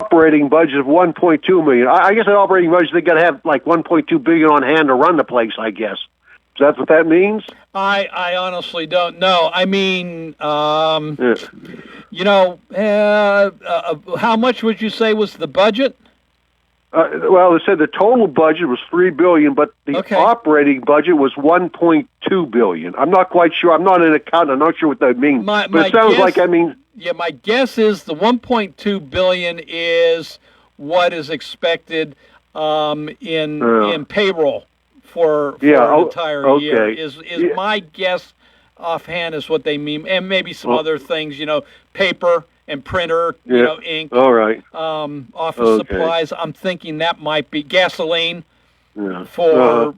operating budget of $1.2 million. I guess an operating budget, they got to have like $1.2 billion on hand to run the place, I guess. Is that what that means? I honestly don't know. I mean, Yeah. how much would you say was the budget? Well, it said the total budget was $3 billion, but the operating budget was $1.2 billion. I'm not quite sure. I'm not an accountant. I'm not sure what that means. But it sounds like that means. Yeah, my guess is the $1.2 billion is what is expected in payroll for an entire year. Is my guess offhand is what they mean, and maybe some other things. Paper and printer, ink. All right. Office supplies. I'm thinking that might be gasoline for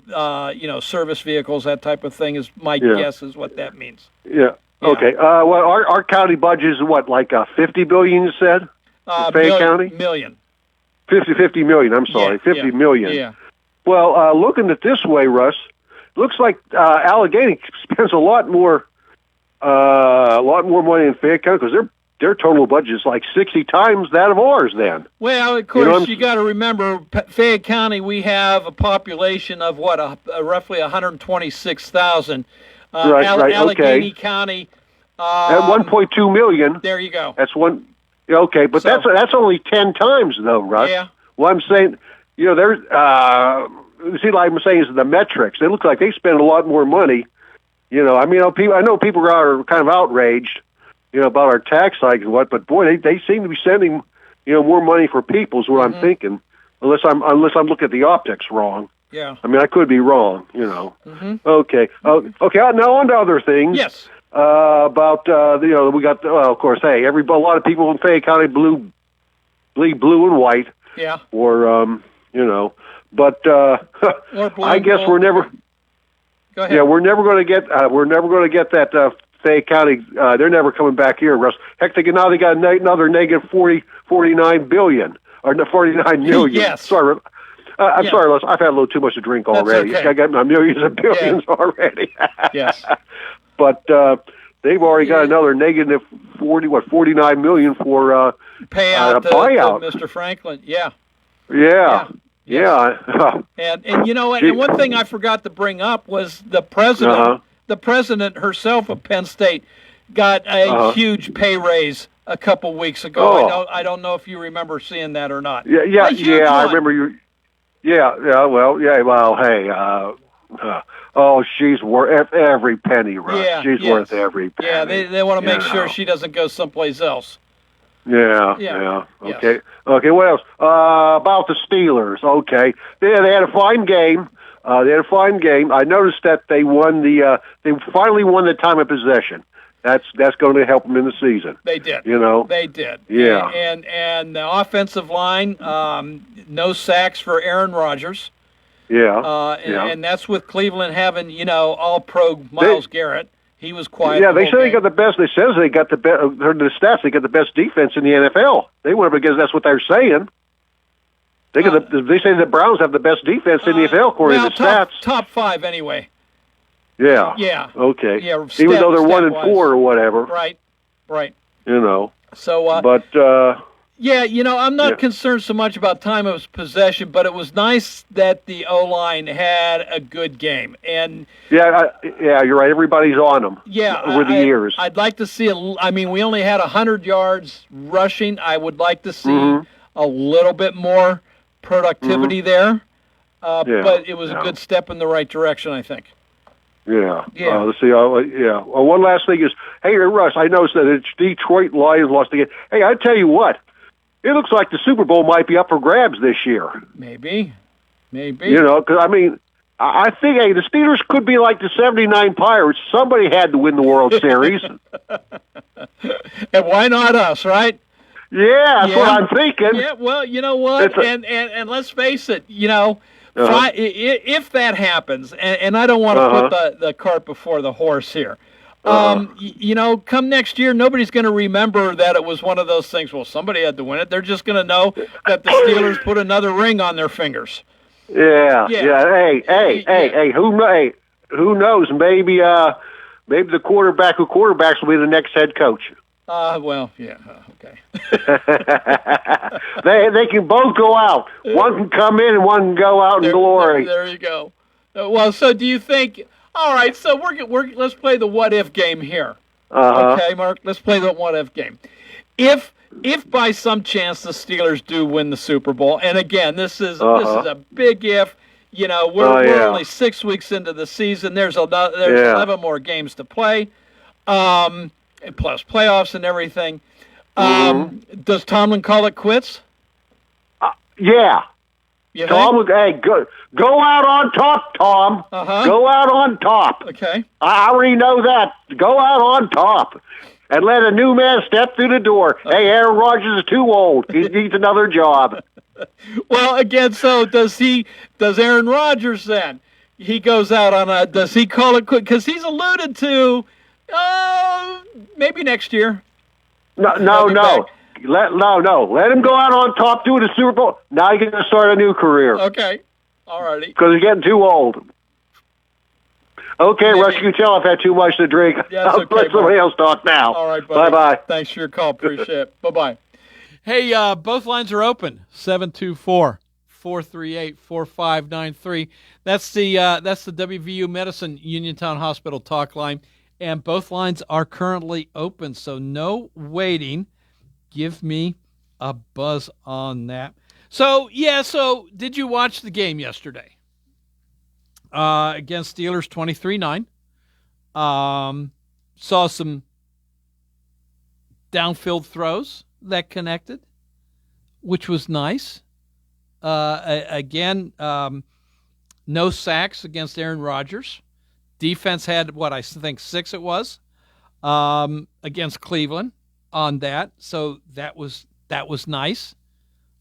service vehicles, that type of thing. Is my guess is what that means. Yeah. Okay. Well, our county budget is what, like $50 billion? You said? Fayette County? Million. 50 million. I'm sorry, 50 million. Yeah. Well, looking at it this way, Russ, looks like Allegheny spends a lot more money in Fayette County because their total budget is like 60 times that of ours. Then. Well, of course, you got to remember, Fayette County. We have a population of roughly 126,000. Right. Allegheny County. At 1.2 million. There you go. That's one. Okay, but that's only 10 times though, Russ. Yeah. Well, I'm saying, there's see, like I'm saying, is the metrics. It looks like they spend a lot more money. I know people are kind of outraged, about our tax hike and what, but boy, they seem to be sending, more money for people is what I'm thinking. Unless I'm looking at the optics wrong. Yeah. I mean, I could be wrong, Okay. Okay. Now on to other things. Yes. About we got of course, hey, a lot of people in Fayette County bleed blue and white. Yeah. Or but I guess we're never. Go ahead. Yeah, we're never going to get that Fayette County. They're never coming back here, Russ. Heck, they got another negative 49 billion or 49 million. Yes. Sorry. I'm sorry, Les. I've had a little too much to drink already. That's okay. I got my millions and billions already. Yes. But they've already got another negative 49 million for payout buyout. To Mr. Franklin. Yeah. Yeah. And and one thing I forgot to bring up was the president. The president herself of Penn State got a huge pay raise a couple weeks ago. I don't know if you remember seeing that or not. Yeah. I remember you. Yeah. Well, hey. She's worth every penny, Russ. Yeah, she's worth every penny. Yeah, they want to make sure she doesn't go someplace else. Yeah. Okay. Okay. What else? About the Steelers. Okay. They had a fine game. I noticed that they won they finally won the time of possession. That's going to help them in the season. They did. They did. Yeah. And the offensive line, no sacks for Aaron Rodgers. Yeah. And that's with Cleveland having, all-pro Myles Garrett. He was quiet. Yeah, they say they got the best. They says they got the best. Heard the stats. They got the best defense in the NFL. They went up against. That's what they're saying. They say the Browns have the best defense in the NFL according to the stats. Top 5 anyway. Yeah. Yeah. Okay. Yeah. Even though they're 1-4 or whatever. Right. So. Yeah, I'm not concerned so much about time of possession, but it was nice that the O-line had a good game. And yeah, you're right. Everybody's on them. Yeah, over the years. I'd like to see. We only had 100 yards rushing. I would like to see a little bit more productivity there. But it was a good step in the right direction, I think. Yeah. Yeah. Let's see. Yeah. Well, one last thing is, hey, Russ, I noticed that it's Detroit Lions lost again. Hey, I tell you what. It looks like the Super Bowl might be up for grabs this year. Maybe. Because, I think, the Steelers could be like the 79 Pirates. Somebody had to win the World Series. And why not us, right? Yeah, that's what I'm thinking. Yeah, well, you know what? And let's face it, if that happens, and I don't want to put the cart before the horse here, come next year, nobody's going to remember that it was one of those things. Well, somebody had to win it. They're just going to know that the Steelers put another ring on their fingers. Yeah. Hey, who knows? Maybe the quarterbacks will be the next head coach. Well, yeah, okay. They can both go out. One can come in and one can go out in glory. There you go. Well, so do you think? All right, so let's play the what if game here. Okay, Mark, let's play the what if game. If by some chance the Steelers do win the Super Bowl, and again, this is a big if. You know, we're only 6 weeks into the season. There's 11 more games to play. Plus playoffs and everything. Does Tomlin call it quits? Yeah. Tom, hey, go out on top, Tom. Go out on top. Okay. I already know that. Go out on top and let a new man step through the door. Hey, Aaron Rodgers is too old. He needs another job. Well, again, so does Aaron Rodgers then? He goes out on does he call it quit? Because he's alluded to maybe next year. No. Let him go out on top, do the Super Bowl. Now he's going to start a new career. Okay. All righty. Because he's getting too old. Okay, Russ, you can tell I've had too much to drink. Yeah, okay, let somebody else talk now. All right, buddy. Bye-bye. Thanks for your call. Appreciate it. Bye-bye. Hey, both lines are open. 724-438-4593. That's the WVU Medicine Uniontown Hospital talk line, and both lines are currently open, so no waiting. Give me a buzz on that. So did you watch the game yesterday? Against Steelers 23-9. Saw some downfield throws that connected, which was nice. Again, no sacks against Aaron Rodgers. Defense had, I think 6 it was, against Cleveland on that. So that was nice.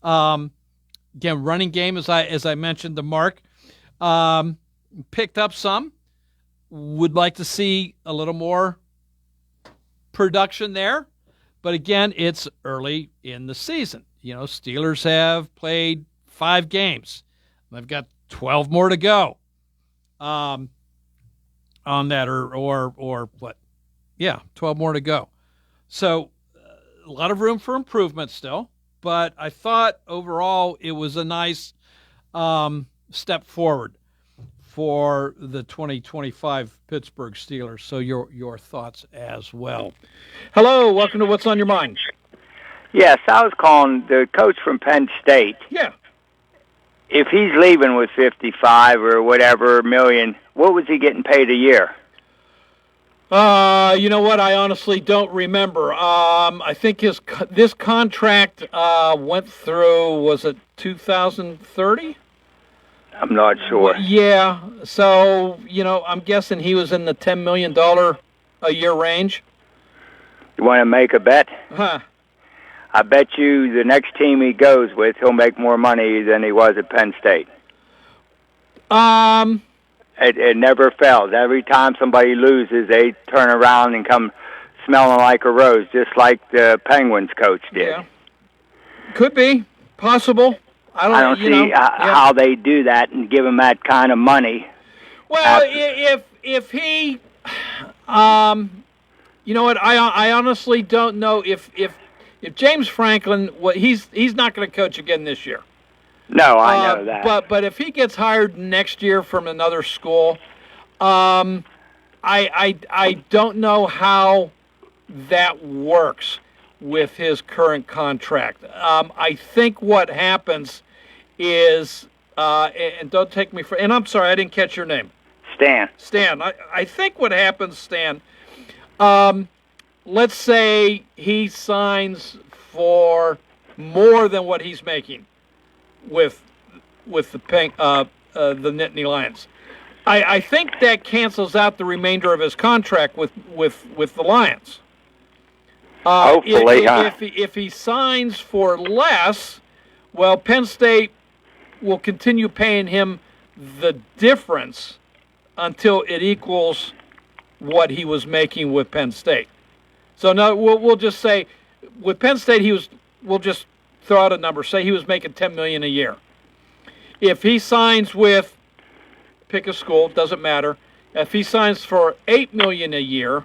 Again, running game, as I mentioned to Mark, picked up some. Would like to see a little more production there. But again, it's early in the season. You know, Steelers have played 5 games. They've got 12 more to go on that, or what? Yeah, 12 more to go. So a lot of room for improvement still. But I thought overall it was a nice step forward for the 2025 Pittsburgh Steelers. So your thoughts as well. Hello, welcome to What's on Your Mind. Yes, I was calling the coach from Penn State. Yeah. If he's leaving with 55 or whatever million, what was he getting paid a year? You know what? I honestly don't remember. I think this contract went through, was it 2030? I'm not sure. Yeah. So, I'm guessing he was in the $10 million a year range. You want to make a bet? Huh. I bet you the next team he goes with, he'll make more money than he was at Penn State. It never fails. Every time somebody loses, they turn around and come smelling like a rose, just like the Penguins coach did. Yeah. Could be. Possible. I don't see how they do that and give him that kind of money. Well, if he, you know what? I honestly don't know if James Franklin, he's not going to coach again this year. No, I know that. But if he gets hired next year from another school, I don't know how that works with his current contract. I think what happens is, and don't take me for, and I'm sorry, I didn't catch your name. Stan. Stan. I think what happens, Stan, let's say he signs for more than what he's making with the Nittany Lions. I think that cancels out the remainder of his contract with the Lions. Hopefully, if he signs for less, well, Penn State will continue paying him the difference until it equals what he was making with Penn State. So now we'll just say with Penn State we'll just throw out a number. Say he was making $10 million a year. If he signs with, pick a school, doesn't matter. If he signs for $8 million a year,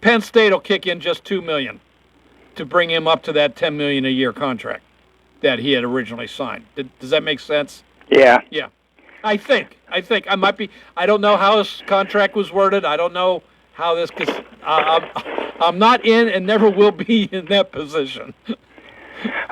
Penn State will kick in just $2 million to bring him up to that $10 million a year contract that he had originally signed. Does that make sense? Yeah. Yeah. I think I might be. I don't know how his contract was worded. I don't know how this. Cause I'm not in and never will be in that position.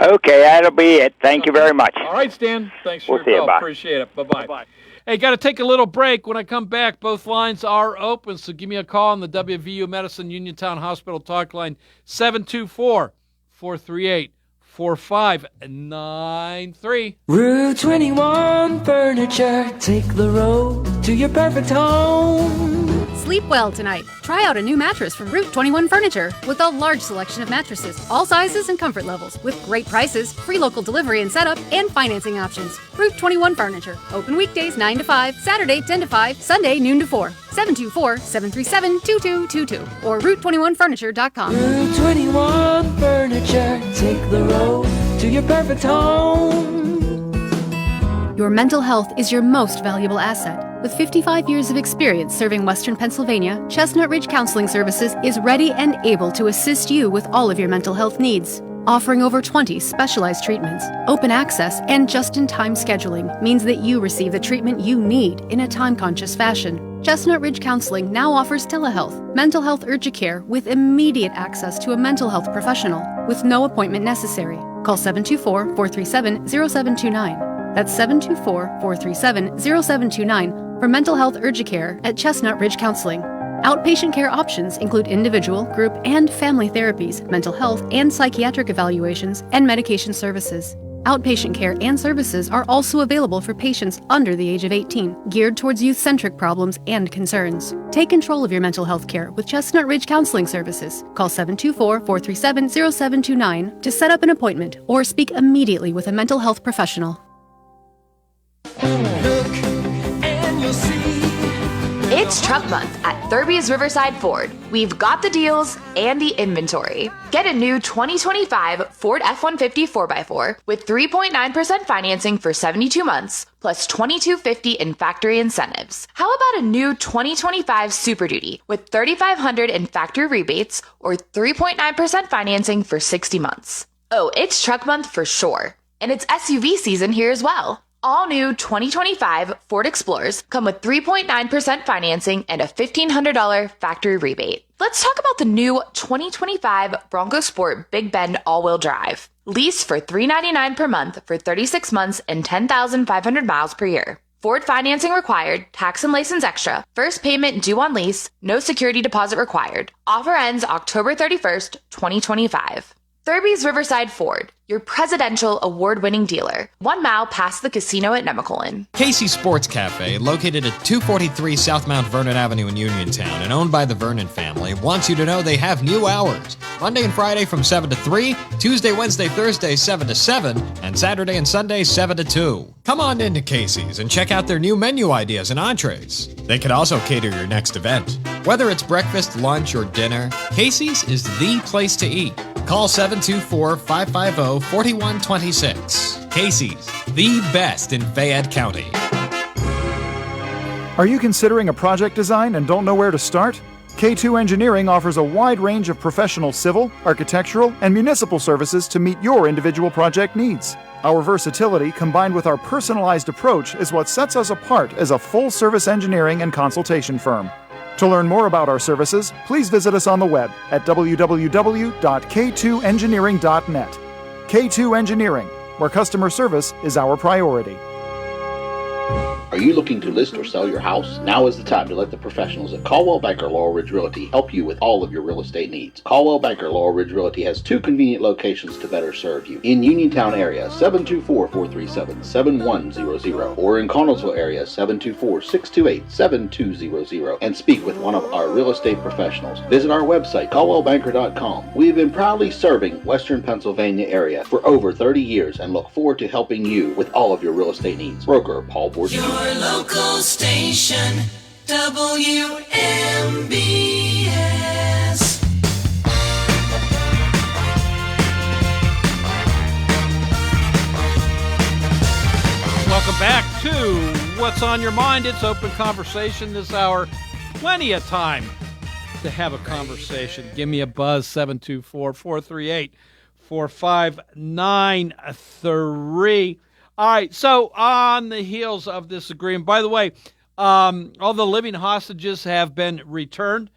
Okay, that'll be it. Thank you very much. All right, Stan. Thanks for We'll your see call. you. Bye. Appreciate it. Bye-bye. Hey, got to take a little break. When I come back, both lines are open, so give me a call on the WVU Medicine Uniontown Hospital talk line, 724-438-4593. Route 21 Furniture, take the road to your perfect home. Sleep well tonight. Try out a new mattress from Route 21 Furniture with a large selection of mattresses, all sizes and comfort levels, with great prices, free local delivery and setup, and financing options. Route 21 Furniture. Open weekdays 9 to 5, Saturday 10 to 5, Sunday noon to 4. 724-737-2222 or Route21Furniture.com. Route 21 Furniture, take the road to your perfect home. Your mental health is your most valuable asset. With 55 years of experience serving Western Pennsylvania, Chestnut Ridge Counseling Services is ready and able to assist you with all of your mental health needs. Offering over 20 specialized treatments, open access, and just-in-time scheduling means that you receive the treatment you need in a time-conscious fashion. Chestnut Ridge Counseling now offers telehealth, mental health urgent care with immediate access to a mental health professional with no appointment necessary. Call 724-437-0729. That's 724-437-0729 for mental health urgent care at Chestnut Ridge Counseling. Outpatient care options include individual, group, and family therapies, mental health and psychiatric evaluations, and medication services. Outpatient care and services are also available for patients under the age of 18, geared towards youth-centric problems and concerns. Take control of your mental health care with Chestnut Ridge Counseling Services. Call 724-437-0729 to set up an appointment or speak immediately with a mental health professional. Look and you'll see. It's Truck Month at Thurby's Riverside Ford. We've got the deals and the inventory. Get a new 2025 Ford F-150 4x4 with 3.9% financing for 72 months, plus $2,250 in factory incentives. How about a new 2025 Super Duty with $3,500 in factory rebates or 3.9% financing for 60 months? Oh, it's Truck Month for sure. And it's SUV season here as well. All new 2025 Ford Explorers come with 3.9% financing and a $1,500 factory rebate. Let's talk about the new 2025 Bronco Sport Big Bend all-wheel drive. Lease for $399 per month for 36 months and 10,500 miles per year. Ford financing required, tax and license extra, first payment due on lease, no security deposit required. Offer ends October 31st, 2025. Thurby's Riverside Ford, your presidential award-winning dealer, 1 mile past the casino at Nemacolin. Casey's Sports Cafe, located at 243 South Mount Vernon Avenue in Uniontown and owned by the Vernon family, wants you to know they have new hours. Monday and Friday from 7 to 3, Tuesday, Wednesday, Thursday 7 to 7, and Saturday and Sunday 7 to 2. Come on into Casey's and check out their new menu ideas and entrees. They can also cater your next event. Whether it's breakfast, lunch, or dinner, Casey's is the place to eat. Call 724-550-4126. Casey's, the best in Fayette County. Are you considering a project design and don't know where to start? K2 Engineering offers a wide range of professional civil, architectural, and municipal services to meet your individual project needs. Our versatility combined with our personalized approach is what sets us apart as a full-service engineering and consultation firm. To learn more about our services, please visit us on the web at www.k2engineering.net. K2 Engineering, where customer service is our priority. Are you looking to list or sell your house? Now is the time to let the professionals at Caldwell Banker Laurel Ridge Realty help you with all of your real estate needs. Caldwell Banker Laurel Ridge Realty has 2 convenient locations to better serve you. In Uniontown area, 724-437-7100, or in Connellsville area, 724-628-7200, and speak with one of our real estate professionals. Visit our website, caldwellbanker.com. We have been proudly serving Western Pennsylvania area for over 30 years and look forward to helping you with all of your real estate needs. Broker Paul Borges. Your local station, WMBS. Welcome back to What's on Your Mind. It's open conversation this hour. Plenty of time to have a conversation, give me a buzz, 724-438-4593. All right, so on the heels of this agreement, by the way, all the living hostages have been returned,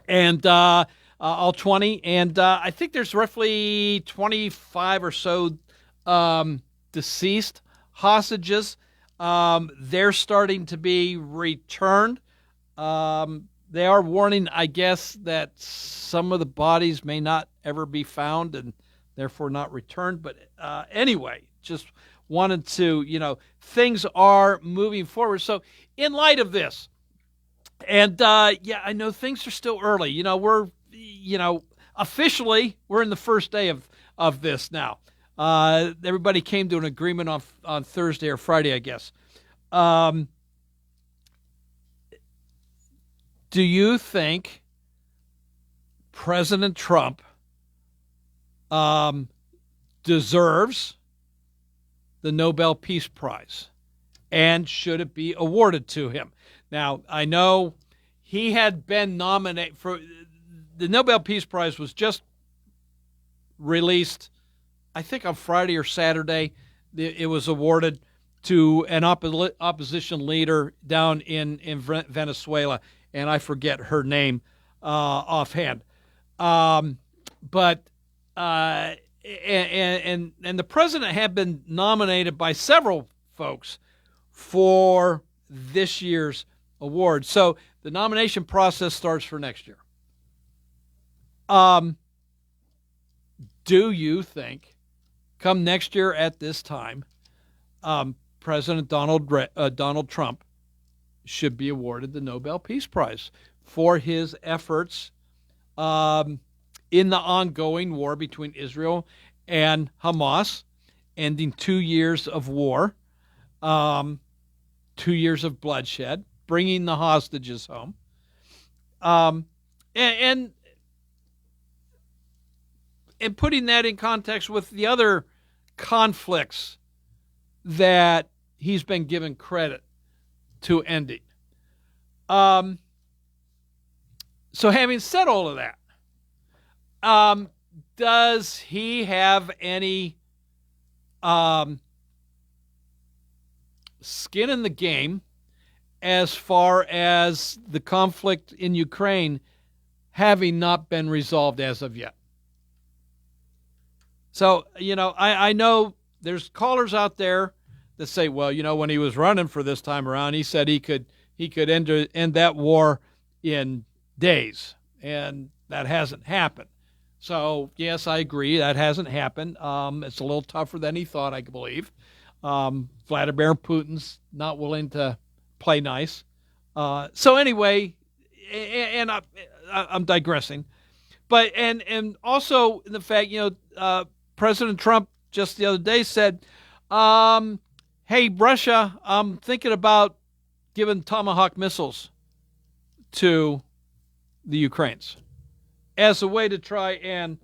and all 20, and I think there's roughly 25 or so deceased hostages. They're starting to be returned. They are warning, I guess, that some of the bodies may not ever be found and therefore not returned. But anyway, just wanted to, things are moving forward. So in light of this, and I know things are still early. We're, officially we're in the first day of this now. Everybody came to an agreement on Thursday or Friday, I guess. Do you think President Trump deserves the Nobel Peace Prize? And should it be awarded to him? Now, I know he had been nominated for the Nobel Peace Prize was just released, I think on Friday or Saturday. It was awarded to an opposition leader down in Venezuela, and I forget her name offhand. But the president had been nominated by several folks for this year's award. So the nomination process starts for next year. Do you think, come next year at this time, President Donald Trump should be awarded the Nobel Peace Prize for his efforts in the ongoing war between Israel and Hamas, ending 2 years of war, 2 years of bloodshed, bringing the hostages home, and putting that in context with the other conflicts that he's been given credit to ending. So having said all of that, does he have any skin in the game as far as the conflict in Ukraine having not been resolved as of yet? So, I know there's callers out there that say, well, when he was running for this time around, he said he could end that war in days, and that hasn't happened. So, yes, I agree, that hasn't happened. It's a little tougher than he thought, I believe. Vladimir Putin's not willing to play nice. So anyway, and I'm digressing, but and also the fact, President Trump just the other day said, hey, Russia, I'm thinking about giving Tomahawk missiles to the Ukrainians as a way to try and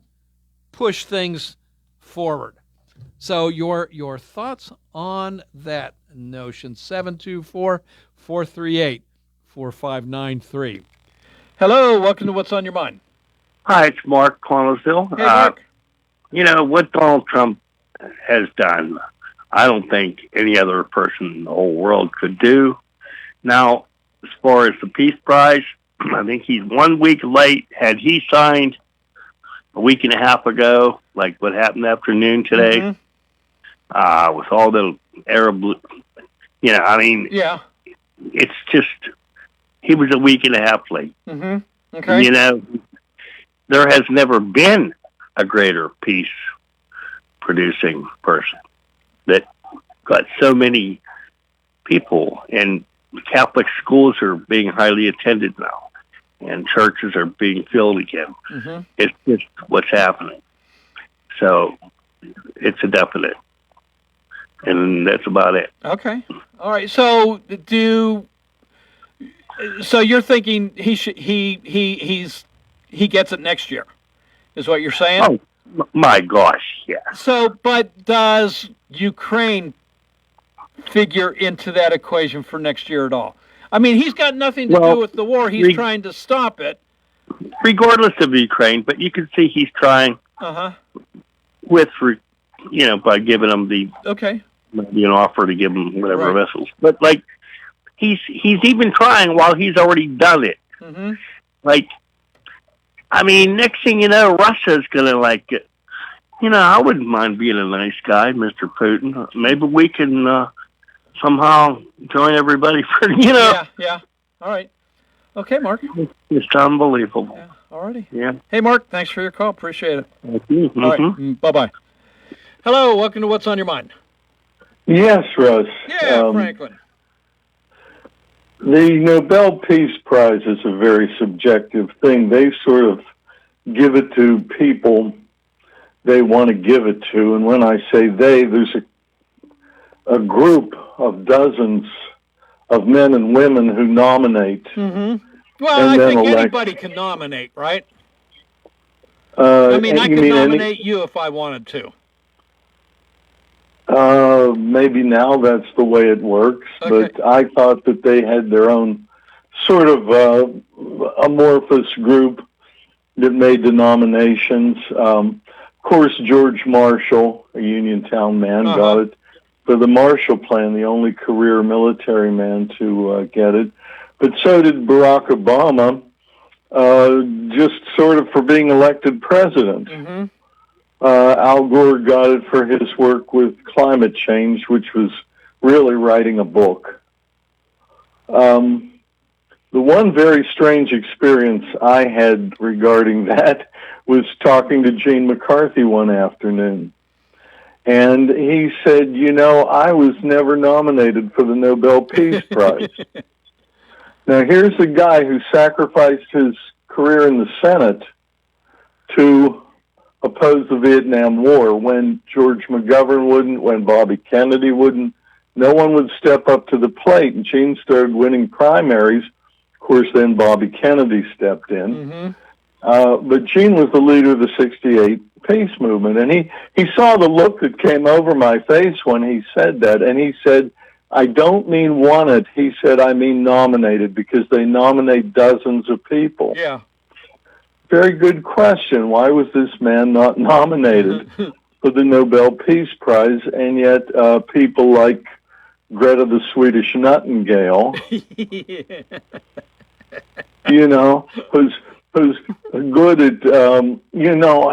push things forward. So your thoughts on that notion? 724-438-4593. Hello, welcome to What's on Your Mind. Hi, it's Mark Connellsville. Hey, Mark. What Donald Trump has done, I don't think any other person in the whole world could do. Now, as far as the Peace Prize, I think he's 1 week late. Had he signed a week and a half ago, like what happened afternoon today, with all the Arab, yeah, it's just, he was a week and a half late. Mm-hmm. Okay. There has never been a greater peace-producing person that got so many people, and Catholic schools are being highly attended now, and churches are being filled again. Mm-hmm. It's just what's happening. So it's a definite, and that's about it. Okay. All right. So you're thinking he gets it next year, is what you're saying? Oh my gosh, yeah. So, but does Ukraine figure into that equation for next year at all? I mean, he's got nothing to do with the war. He's trying to stop it. regardless of Ukraine, but you can see he's trying by giving them the offer to give them whatever vessels. But like he's even trying while he's already done it. Mm-hmm. Like, I mean, next thing you know, Russia's gonna I wouldn't mind being a nice guy, Mr. Putin. Maybe we can somehow join everybody for Yeah. All right. Okay, Mark. It's unbelievable. Yeah. All righty. Yeah. Hey, Mark. Thanks for your call. Appreciate it. Thank you. All right. Bye-bye. Hello. Welcome to What's on Your Mind. Yes, Russ. Yeah, Franklin. The Nobel Peace Prize is a very subjective thing. They sort of give it to people they want to give it to. And when I say they, there's a group of dozens of men and women who nominate. Mm-hmm. Well, I think anybody can nominate, right? I could nominate you if I wanted to. Maybe now that's the way it works, okay. But I thought that they had their own sort of amorphous group that made the nominations. Of course, George Marshall, a Uniontown man, got it for the Marshall Plan, the only career military man to get it. But so did Barack Obama, just sort of for being elected president. Mm-hmm. Al Gore got it for his work with climate change, which was really writing a book. The one very strange experience I had regarding that was talking to Gene McCarthy one afternoon. And he said, I was never nominated for the Nobel Peace Prize. Now, here's a guy who sacrificed his career in the Senate to oppose the Vietnam War when George McGovern wouldn't, when Bobby Kennedy wouldn't. No one would step up to the plate, and Gene started winning primaries. Of course, then Bobby Kennedy stepped in. Mm-hmm. But Gene was the leader of the 68 peace movement, and he saw the look that came over my face when he said that, and he said, I don't mean wanted. He said, I mean nominated, because they nominate dozens of people. Yeah. Very good question. Why was this man not nominated for the Nobel Peace Prize? And yet people like Greta the Swedish Nightingale, who's good at,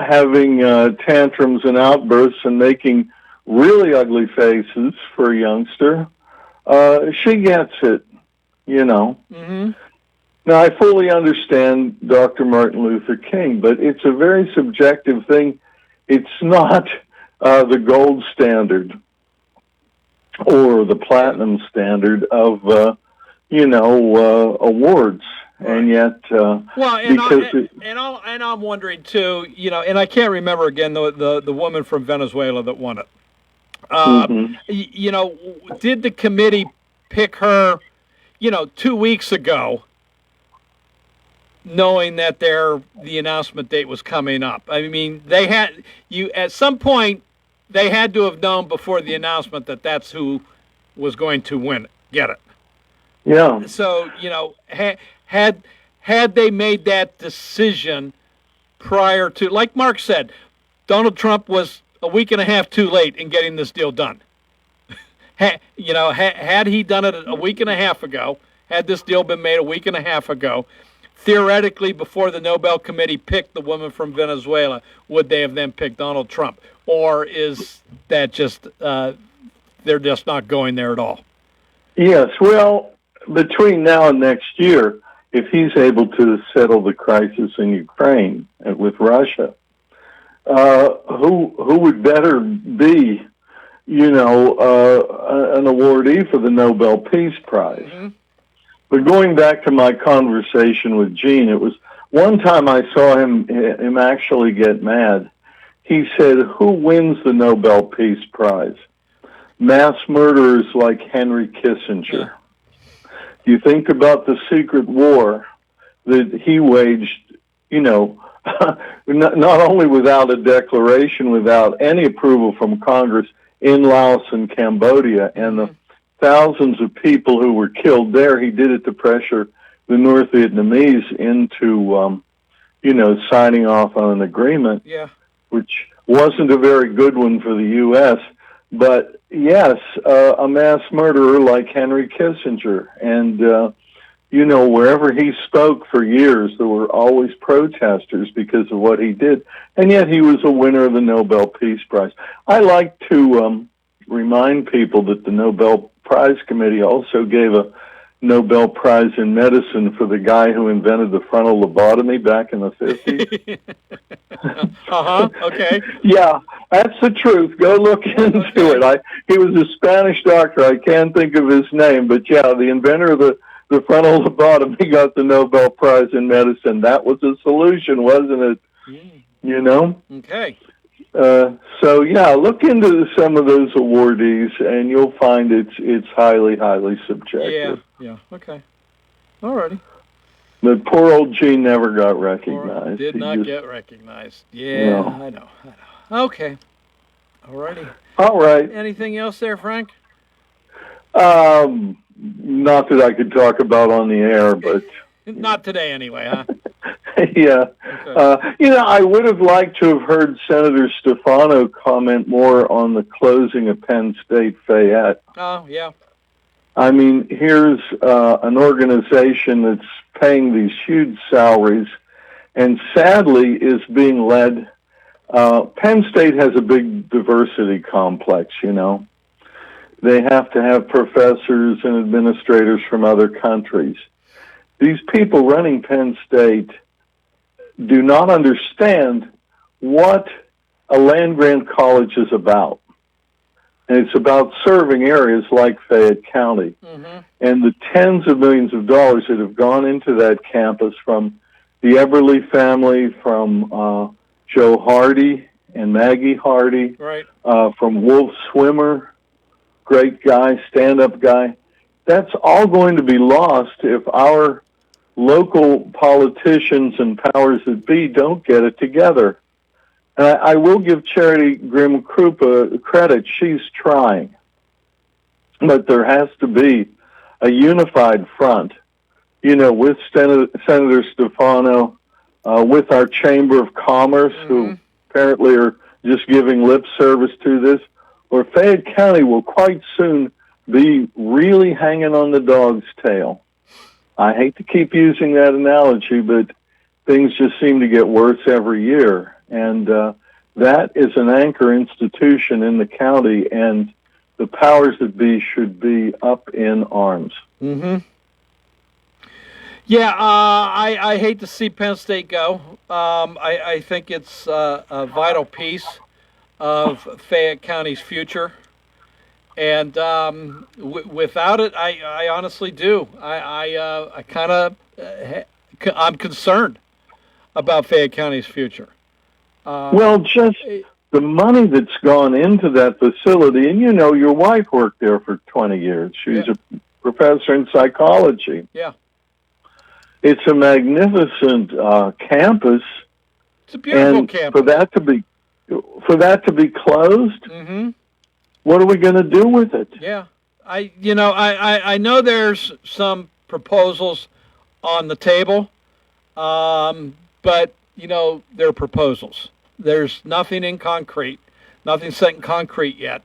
having tantrums and outbursts and making really ugly faces for a youngster. She gets it, Mm-hmm. Now, I fully understand Dr. Martin Luther King, but it's a very subjective thing. It's not the gold standard or the platinum standard of, awards. And yet, I'm wondering too, and I can't remember again the woman from Venezuela that won it. Did the committee pick her, 2 weeks ago, knowing that the announcement date was coming up? I mean, at some point they had to have known before the announcement that that's who was going to get it. Yeah. So, had they made that decision prior to, like Mark said, Donald Trump was a week and a half too late in getting this deal done. Had he done it a week and a half ago, had this deal been made a week and a half ago, theoretically, before the Nobel Committee picked the woman from Venezuela, would they have then picked Donald Trump? Or is that just, they're just not going there at all? Yes, well, between now and next year, if he's able to settle the crisis in Ukraine with Russia, who would better be, an awardee for the Nobel Peace Prize? Mm-hmm. But going back to my conversation with Gene, it was one time I saw him actually get mad. He said, who wins the Nobel Peace Prize? Mass murderers like Henry Kissinger. You think about the secret war that he waged, not only without a declaration, without any approval from Congress in Laos and Cambodia, and the thousands of people who were killed there. He did it to pressure the North Vietnamese into signing off on an agreement, yeah, which wasn't a very good one for the U.S., but yes, a mass murderer like Henry Kissinger. And, wherever he spoke for years, there were always protesters because of what he did. And yet he was a winner of the Nobel Peace Prize. I like to remind people that the Nobel Prize Committee also gave a Nobel Prize in Medicine for the guy who invented the frontal lobotomy back in the 50s. Okay. Yeah, that's the truth. Go look into it. He was a Spanish doctor. I can't think of his name, but yeah, the inventor of the frontal lobotomy got the Nobel Prize in Medicine. That was a solution, wasn't it? Okay. So yeah, look into some of those awardees, and you'll find it's highly, highly subjective. Yeah. Okay. Alrighty. But poor old Gene never got recognized. Did not get recognized. Yeah, no. I know. Okay. Alrighty. All right. Anything else there, Frank? Not that I could talk about on the air, but not today anyway, huh? Yeah. Okay. I would have liked to have heard Senator Stefano comment more on the closing of Penn State Fayette. Oh, yeah. I mean, here's an organization that's paying these huge salaries and sadly is being led. Penn State has a big diversity complex, They have to have professors and administrators from other countries. These people running Penn State do not understand what a land-grant college is about. And it's about serving areas like Fayette County. Mm-hmm. And the tens of millions of dollars that have gone into that campus from the Eberly family, from Joe Hardy and Maggie Hardy, right. From Wolf Swimmer, great guy, stand-up guy. That's all going to be lost if our local politicians and powers that be don't get it together. And I will give Charity Grimm Krupa credit. She's trying. But there has to be a unified front, with Senator Stefano, with our Chamber of Commerce, who apparently are just giving lip service to this, or Fayette County will quite soon be really hanging on the dog's tail. I hate to keep using that analogy, but things just seem to get worse every year. And that is an anchor institution in the county, and the powers that be should be up in arms. Mm-hmm. Yeah, I hate to see Penn State go. I think it's a vital piece of Fayette County's future. And without it, I honestly do. I'm concerned about Fayette County's future. Well, just the money that's gone into that facility, and your wife worked there for 20 years. She's a professor in psychology. Yeah. It's a magnificent campus. It's a beautiful campus. For that to be closed, what are we going to do with it? Yeah, I know there's some proposals on the table, but they're proposals. There's nothing in concrete, nothing set in concrete yet.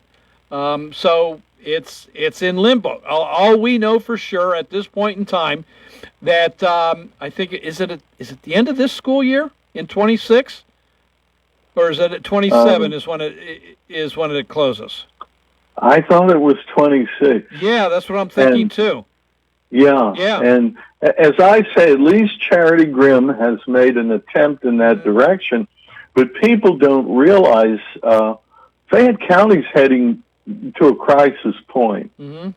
So it's in limbo. All we know for sure at this point in time that I think is it the end of this school year in 26, or is it at 27 is when it closes? I thought it was 26. Yeah, that's what I'm thinking too. Yeah. And as I say, at least Charity Grimm has made an attempt in that direction, but people don't realize Fayette County's heading to a crisis point. Mm-hmm.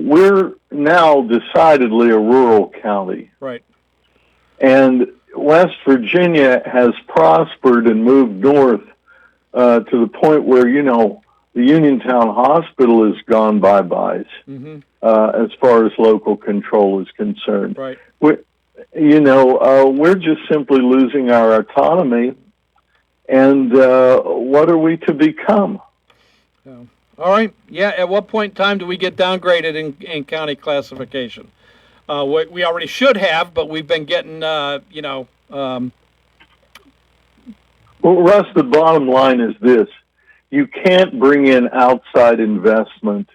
We're now decidedly a rural county. Right. And West Virginia has prospered and moved north to the point where, the Uniontown Hospital has gone bye-byes as far as local control is concerned. Right. We're just simply losing our autonomy, and what are we to become? All right. Yeah, at what point in time do we get downgraded in county classification? We already should have, but we've been getting, Well, Russ, the bottom line is this. You can't bring in outside investment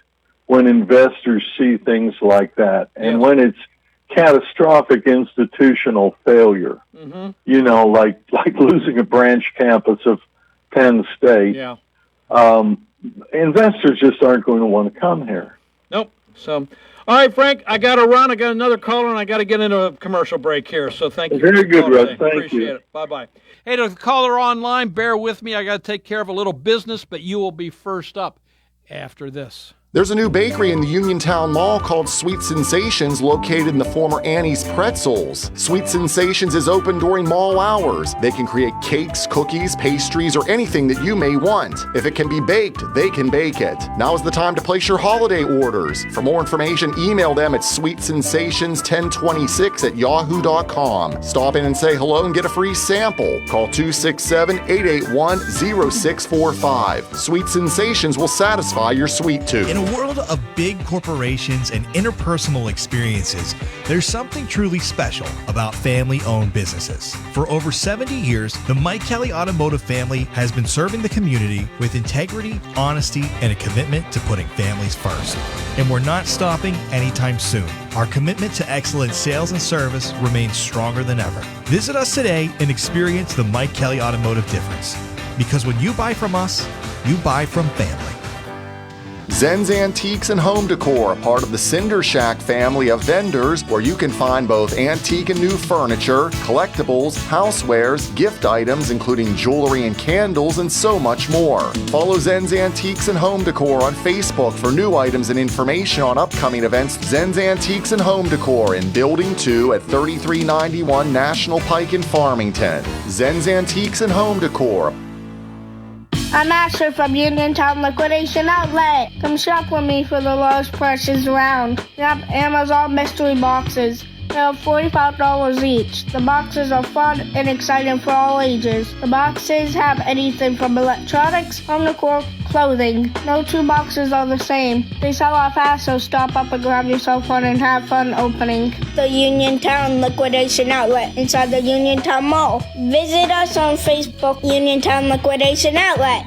when investors see things like that. And when it's catastrophic institutional failure, like losing a branch campus of Penn State, investors just aren't going to want to come here. Nope. So, all right, Frank, I got to run. I got another caller, and I got to get into a commercial break here. So thank you. Very good, Russ. Thank Appreciate you. it. Bye-bye. Hey, to the caller online, bear with me. I got to take care of a little business, but you will be first up after this. There's a new bakery in the Uniontown Mall called Sweet Sensations, located in the former Annie's Pretzels. Sweet Sensations is open during mall hours. They can create cakes, cookies, pastries, or anything that you may want. If it can be baked, they can bake it. Now is the time to place your holiday orders. For more information, email them at sweetsensations1026@yahoo.com. Stop in and say hello and get a free sample. Call 267-881-0645. Sweet Sensations will satisfy your sweet tooth. In a world of big corporations and interpersonal experiences, there's something truly special about family-owned businesses. For over 70 years, the Mike Kelly Automotive family has been serving the community with integrity, honesty, and a commitment to putting families first. And we're not stopping anytime soon. Our commitment to excellent sales and service remains stronger than ever. Visit us today and experience the Mike Kelly Automotive difference. Because when you buy from us, you buy from family. Zen's Antiques and Home Decor, a part of the Cinder Shack family of vendors where you can find both antique and new furniture, collectibles, housewares, gift items including jewelry and candles, and so much more. Follow Zen's Antiques and Home Decor on Facebook for new items and information on upcoming events. Zen's Antiques and Home Decor in Building 2 at 3391 National Pike in Farmington. Zen's Antiques and Home Decor. I'm Asher from Uniontown Liquidation Outlet. Come shop with me for the lowest prices around. We have Amazon mystery boxes. They are $45 each. The boxes are fun and exciting for all ages. The boxes have anything from electronics, home decor, clothing. No two boxes are the same. They sell out fast, so stop up and grab yourself one and have fun opening the Uniontown Liquidation Outlet inside the Uniontown Mall. Visit us on Facebook, Uniontown Liquidation Outlet.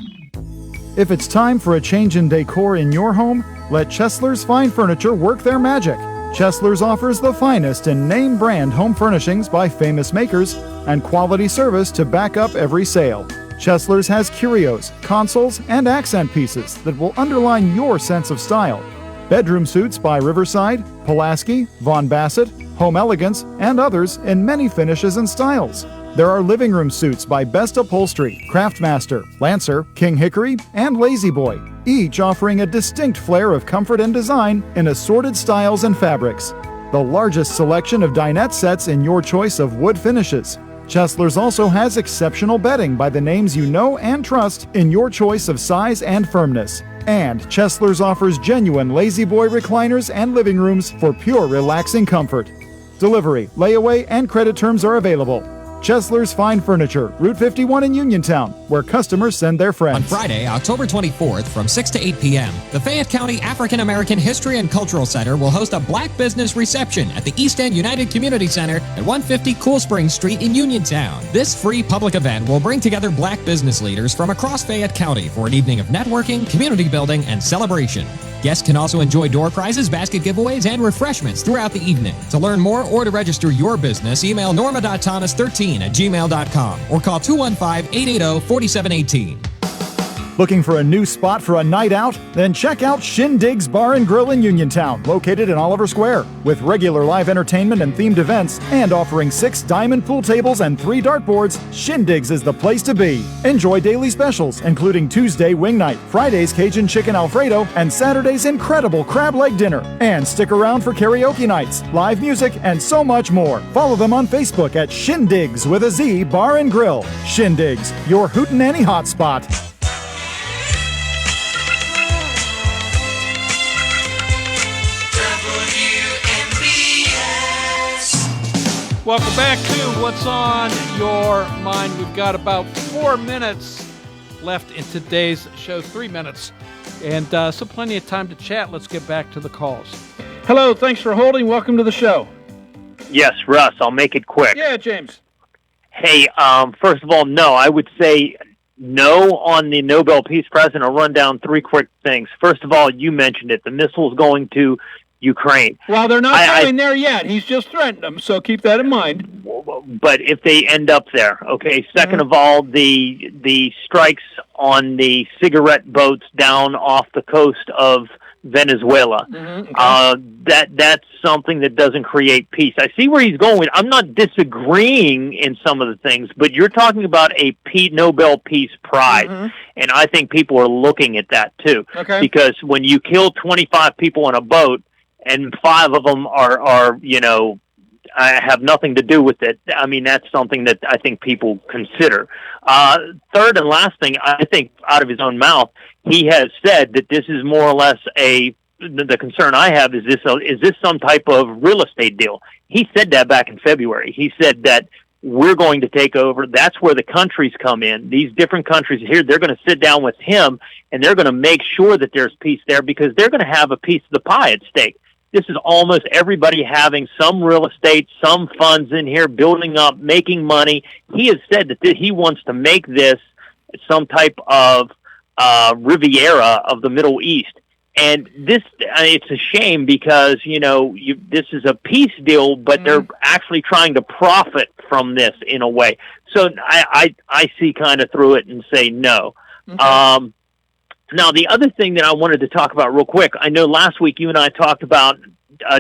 If it's time for a change in decor in your home, let Chesler's Fine Furniture work their magic. Chesler's offers the finest in name brand home furnishings by famous makers and quality service to back up every sale. Chesler's has curios, consoles, and accent pieces that will underline your sense of style. Bedroom suits by Riverside, Pulaski, Von Bassett, Home Elegance, and others in many finishes and styles. There are living room suits by Best Upholstery, Craftmaster, Lancer, King Hickory, and Lazy Boy, each offering a distinct flair of comfort and design in assorted styles and fabrics. The largest selection of dinette sets in your choice of wood finishes. Chesler's also has exceptional bedding by the names you know and trust in your choice of size and firmness. And Chesler's offers genuine Lazy Boy recliners and living rooms for pure relaxing comfort. Delivery, layaway, and credit terms are available. Chesler's Fine Furniture, Route 51 in Uniontown, where customers send their friends. On Friday, October 24th from 6 to 8 p.m., the Fayette County African American History and Cultural Center will host a Black Business Reception at the East End United Community Center at 150 Cool Springs Street in Uniontown. This free public event will bring together Black business leaders from across Fayette County for an evening of networking, community building, and celebration. Guests can also enjoy door prizes, basket giveaways, and refreshments throughout the evening. To learn more or to register your business, email norma.thomas13@gmail.com or call 215-880-4718. Looking for a new spot for a night out? Then check out Shindig's Bar and Grill in Uniontown, located in Oliver Square. With regular live entertainment and themed events, and offering 6 diamond pool tables and 3 dartboards, Shindig's is the place to be. Enjoy daily specials, including Tuesday wing night, Friday's Cajun chicken Alfredo, and Saturday's incredible crab leg dinner. And stick around for karaoke nights, live music, and so much more. Follow them on Facebook at Shindig's with a Z Bar and Grill. Shindig's, your hootenanny hotspot. Welcome back to What's on Your Mind. We've got about 4 minutes left in today's show, 3 minutes. And so plenty of time to chat. Let's get back to the calls. Hello, thanks for holding. Welcome to the show. Yes, Russ, I'll make it quick. Yeah, James. Hey, first of all, no, I would say no on the Nobel Peace Prize, and I'll run down three quick things. First of all, you mentioned it, the missiles going to Ukraine. Well, they're not going there yet. He's just threatened them, so keep that in mind. But if they end up there, okay. Second of all, the strikes on the cigarette boats down off the coast of Venezuela. That's something that doesn't create peace. I see where he's going. I'm not disagreeing in some of the things, but you're talking about a Nobel Peace Prize, and I think people are looking at that too. Okay. Because when you kill 25 people on a boat, and 5 of them are have nothing to do with it. I mean, that's something that I think people consider. Third and last thing, I think out of his own mouth, he has said that this is more or less the concern I have is this some type of real estate deal? He said that back in February. He said that we're going to take over. That's where the countries come in. These different countries here, they're going to sit down with him, and they're going to make sure that there's peace there because they're going to have a piece of the pie at stake. This is almost everybody having some real estate, some funds in here, building up, making money. He has said that he wants to make this some type of Riviera of the Middle East. And this, it's a shame because, this is a peace deal, but they're actually trying to profit from this in a way. So I see kind of through it and say no. Now, the other thing that I wanted to talk about real quick, I know last week you and I talked about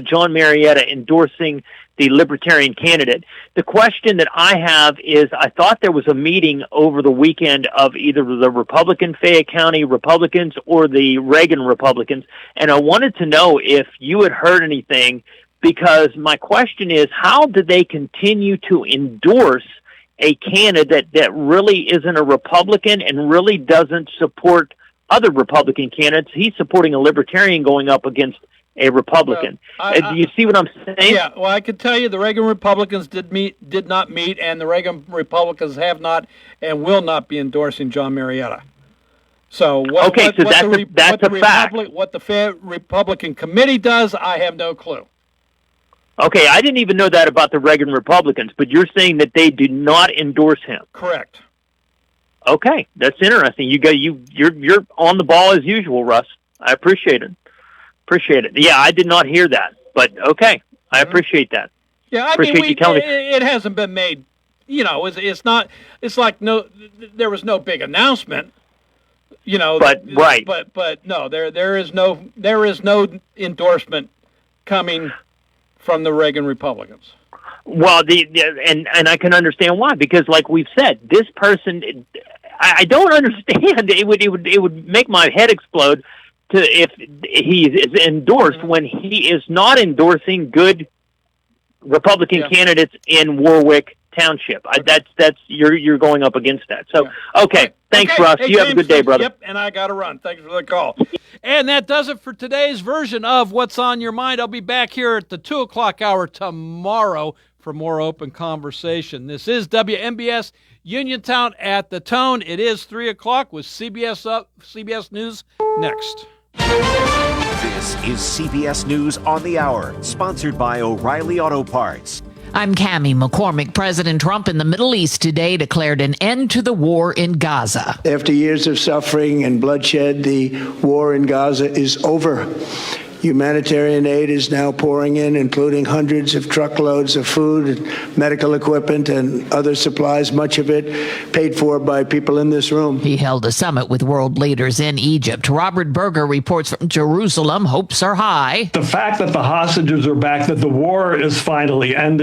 John Marietta endorsing the Libertarian candidate. The question that I have is, I thought there was a meeting over the weekend of either the Republican Fayette County Republicans or the Reagan Republicans, and I wanted to know if you had heard anything, because my question is, how do they continue to endorse a candidate that really isn't a Republican and really doesn't support other Republican candidates? He's supporting a Libertarian going up against a Republican. Do you see what I'm saying? Yeah, well, I can tell you the Reagan Republicans did not meet, and the Reagan Republicans have not and will not be endorsing John Marietta. So that's a fact. What the Fayette Republican Committee does, I have no clue. Okay, I didn't even know that about the Reagan Republicans, but you're saying that they do not endorse him. Correct. Okay, that's interesting. You're on the ball as usual, Russ. I appreciate it. Yeah, I did not hear that, but okay, I appreciate that. Yeah, I mean, it hasn't been made. It's not. It's like there was no big announcement. But no, there is no endorsement coming from the Reagan Republicans. Well, and I can understand why, because like we've said, this person, I don't understand. It would make my head explode if he is endorsed when he is not endorsing good Republican candidates in Warwick Township. That's you're going up against that. So okay, thanks, Russ. Hey, you have a good day, brother. Yep, and I got to run. Thanks for the call. And that does it for today's version of What's on Your Mind. I'll be back here at the 2:00 hour tomorrow for more open conversation. This is WMBS Uniontown at the Tone. It is 3:00 with CBS News next. This is CBS News on the Hour, sponsored by O'Reilly Auto Parts. I'm Cammie McCormick. President Trump in the Middle East today declared an end to the war in Gaza. After years of suffering and bloodshed, the war in Gaza is over. Humanitarian aid is now pouring in, including hundreds of truckloads of food, medical equipment, and other supplies, much of it paid for by people in this room. He held a summit with world leaders in Egypt. Robert Berger reports from Jerusalem. Hopes are high. The fact that the hostages are back, that the war is finally ended.